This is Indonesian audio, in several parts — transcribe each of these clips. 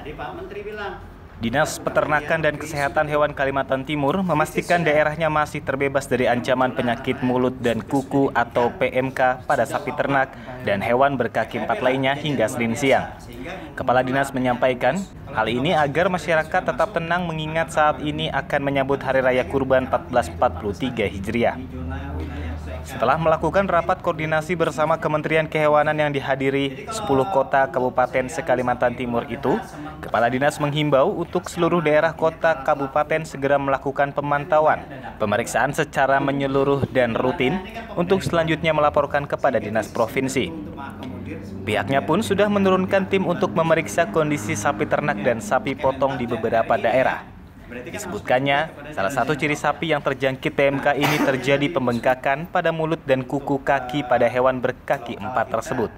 Tadi Pak Menteri bilang. Dinas Peternakan dan Kesehatan Hewan Kalimantan Timur memastikan daerahnya masih terbebas dari ancaman penyakit mulut dan kuku atau PMK pada sapi ternak dan hewan berkaki empat lainnya hingga Senin siang. Kepala Dinas menyampaikan hal ini agar masyarakat tetap tenang mengingat saat ini akan menyambut Hari Raya Kurban 1443 Hijriah. Setelah melakukan rapat koordinasi bersama Kementerian Kehewanan yang dihadiri 10 kota kabupaten se-Kalimantan Timur itu, Kepala Dinas menghimbau untuk seluruh daerah kota kabupaten segera melakukan pemantauan, pemeriksaan secara menyeluruh dan rutin untuk selanjutnya melaporkan kepada Dinas Provinsi. Pihaknya pun sudah menurunkan tim untuk memeriksa kondisi sapi ternak dan sapi potong di beberapa daerah. Disebutkannya, salah satu ciri sapi yang terjangkit PMK ini terjadi pembengkakan pada mulut dan kuku kaki pada hewan berkaki empat tersebut.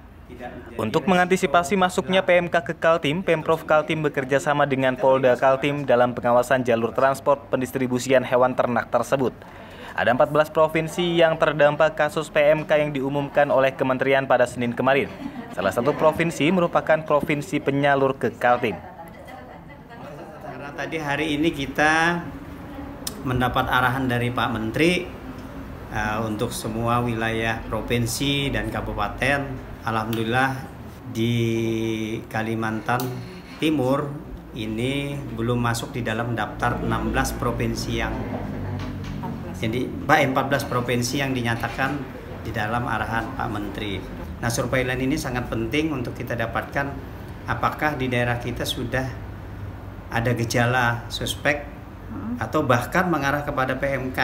Untuk mengantisipasi masuknya PMK ke Kaltim, Pemprov Kaltim bekerja sama dengan Polda Kaltim dalam pengawasan jalur transport pendistribusian hewan ternak tersebut. Ada 14 provinsi yang terdampak kasus PMK yang diumumkan oleh Kementerian pada Senin kemarin. Salah satu provinsi merupakan provinsi penyalur ke Kaltim. Tadi hari ini kita mendapat arahan dari Pak Menteri untuk semua wilayah provinsi dan kabupaten. Alhamdulillah di Kalimantan Timur ini belum masuk di dalam daftar 16 provinsi yang 14 provinsi yang dinyatakan di dalam arahan Pak Menteri. Nah, surveillance ini sangat penting untuk kita dapatkan apakah di daerah kita sudah ada gejala suspek atau bahkan mengarah kepada PMK.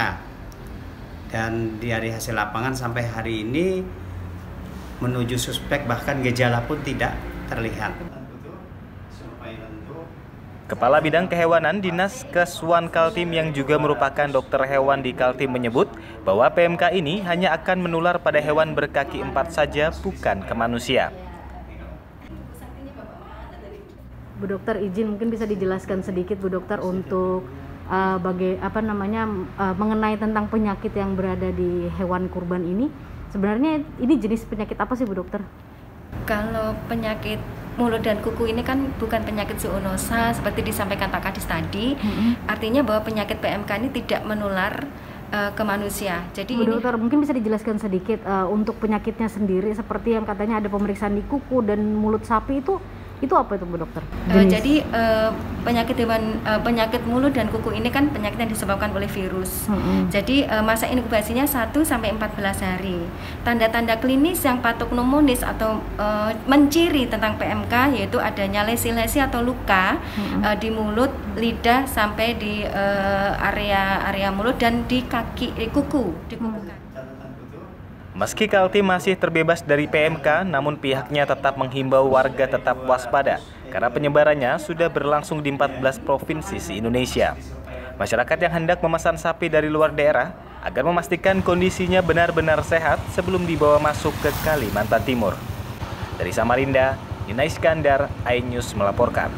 Dan dari hasil lapangan sampai hari ini menuju suspek bahkan gejala pun tidak terlihat. Kepala Bidang Kehewanan Dinas Keswan Kaltim yang juga merupakan dokter hewan di Kaltim menyebut bahwa PMK ini hanya akan menular pada hewan berkaki empat saja, bukan ke manusia. Bu Dokter, izin mungkin bisa dijelaskan sedikit Bu Dokter untuk mengenai tentang penyakit yang berada di hewan kurban ini. Sebenarnya ini jenis penyakit apa sih Bu Dokter? Kalau penyakit mulut dan kuku ini kan bukan penyakit zoonosa seperti disampaikan Pak Kadis tadi. Artinya bahwa penyakit PMK ini tidak menular ke manusia. Jadi Bu Dokter, mungkin bisa dijelaskan sedikit untuk penyakitnya sendiri, seperti yang katanya ada pemeriksaan di kuku dan mulut sapi itu apa itu Bu Dokter? Jadi penyakit mulut dan kuku ini kan penyakit yang disebabkan oleh virus. Jadi masa inkubasinya 1 sampai 14 hari. Tanda-tanda klinis yang patognomonis atau menciri tentang PMK yaitu adanya lesi-lesi atau luka di mulut, lidah sampai di area mulut dan di kaki, kuku, di kuku kaki. Meski Kaltim masih terbebas dari PMK, namun pihaknya tetap menghimbau warga tetap waspada karena penyebarannya sudah berlangsung di 14 provinsi se-Indonesia. Masyarakat yang hendak memesan sapi dari luar daerah agar memastikan kondisinya benar-benar sehat sebelum dibawa masuk ke Kalimantan Timur. Dari Samarinda, Nina Iskandar, iNews melaporkan.